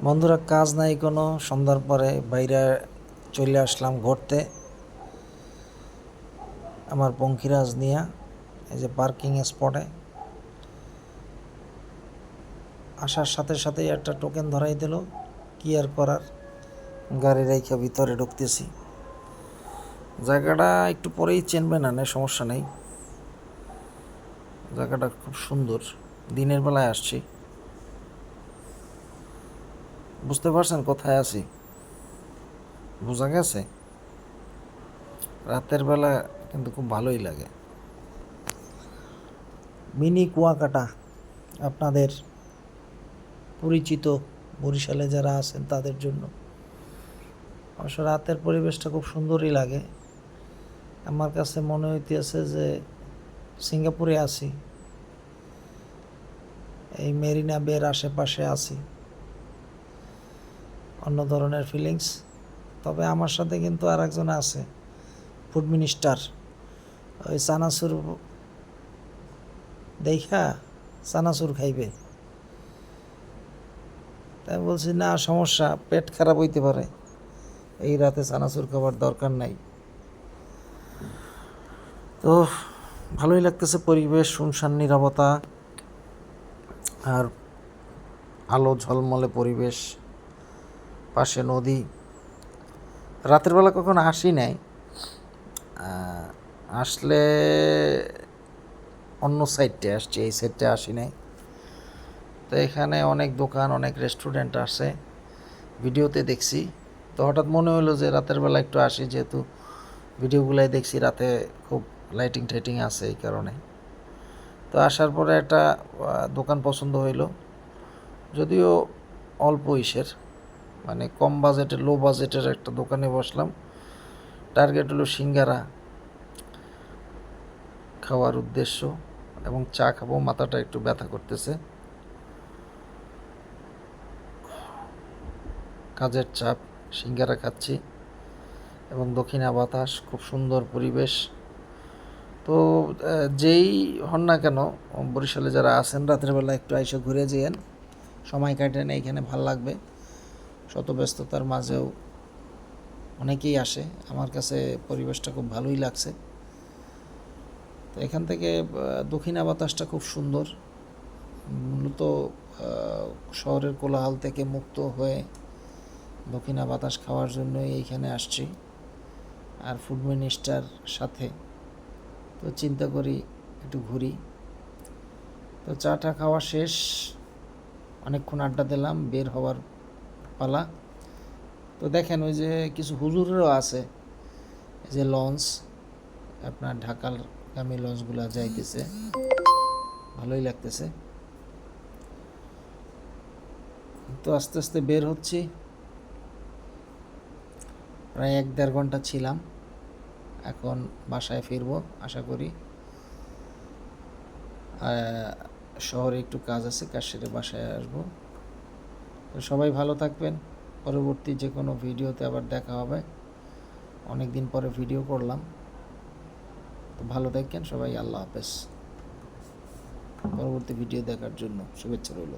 বন্ধুরা, কাজ নাই কোনো। সন্ধ্যার পরে বাইরে চলে আসলাম ঘুরতে আমার পঙ্খিরাজ নিয়া। এই যে পার্কিং স্পটে আসার সাথে সাথেই একটা টোকেন ধরাই দিল, কি আর করার, গাড়ি রেখে ভিতরে ঢুকতেছি। জায়গাটা একটু পরেই চেনবে না, সমস্যা নেই। জায়গাটা খুব সুন্দর, দিনের বেলায় আসছি। বুঝতে পারছেন কোথায় আছি? বোঝা গেছে? রাতের বেলা কিন্তু খুব ভালোই লাগে। মিনি কুয়াকাটা আপনাদের পরিচিত বরিশালে যারা আছেন তাদের জন্য। অবশ্য রাতের পরিবেশটা খুব সুন্দরই লাগে। আমার কাছে মনে হইতেছে যে সিঙ্গাপুরে আছি, এই মেরিনা বের আশেপাশে আছি। অন্য ধরনের ফিলিংস। তবে আমার সাথে কিন্তু আর একজন আছে, ফুড মিনিস্টার। ওই চানাচুর দেখা চানাচুর খাইবে, তাই বলছি না সমস্যা, পেট খারাপ হইতে পারে, এই রাতে চানাচুর খাবার দরকার নাই। তো ভালোই লাগতেছে পরিবেশ, শুনশান নীরবতা আর আলো ঝলমলে পরিবেশ, পাশে নদী। রাতের বেলা কখনো আসি নাই, আসলে অন্য সাইডে আসছি, এই সাইডে আসি নাই। তো এখানে অনেক দোকান, অনেক রেস্টুরেন্ট আছে, ভিডিওতে দেখছি। তো হঠাৎ মনে হলো যে রাতের বেলা একটু আসি, যেহেতু ভিডিওগুলাই দেখছি রাতে খুব লাইটিং টাইটিং আছে এই কারণে। তো আসার পরে একটা দোকান পছন্দ হইল, যদিও অল্প ইসের, মানে কম বাজেটের, লো বাজেটের একটা দোকানে বসলাম। টার্গেট হলো সিঙ্গারা খাওয়ার উদ্দেশ্য, এবং চা খাবো, মাথাটা একটু ব্যথা করতেছে, কাজের চাপ। সিঙ্গারা খাচ্ছি এবং দক্ষিণা বাতাস, খুব সুন্দর পরিবেশ। তো যেই হন না কেন, বরিশালে যারা আছেন রাতের বেলা একটু আইসে ঘুরে যেয়েন, সময় কাটেন, এইখানে ভাল লাগবে। শত ব্যস্ততার মাঝেও অনেকেই আসে। আমার কাছে পরিবেশটা খুব ভালোই লাগছে। তো এখান থেকে দক্ষিণা বাতাসটা খুব সুন্দর। মূলত শহরের কোলাহল থেকে মুক্ত হয়ে দক্ষিণা বাতাস খাওয়ার জন্যই এইখানে আসছি, আর ফুড মিনিস্টার সাথে। তো চিন্তা করি একটু ঘুরি। তো চাটা খাওয়া শেষ, অনেকক্ষণ আড্ডা দিলাম, বের হওয়ার পালা। তো দেখেন ওই যে কিছু হুজুরেরও আছে, এই যে লঞ্চ, আপনার ঢাকাগামী লঞ্চগুলো যাইতেছে, ভালোই লাগতেছে। তো আস্তে আস্তে বের হচ্ছি, প্রায় 1-1.5 ঘন্টা ছিলাম। এখন বাসায় ফিরবো আশা করি। শহরে একটু কাজ আছে, কাজ সেরে বাসায় আসবো। তো সবাই ভালো থাকবেন। পরবর্তী যে কোনো ভিডিওতে আবার দেখা হবে। অনেক দিন পরে ভিডিও করলাম। তো ভালো থাকেন সবাই, আল্লাহ হাফেজ। পরবর্তী ভিডিও দেখার জন্য শুভেচ্ছা রইল।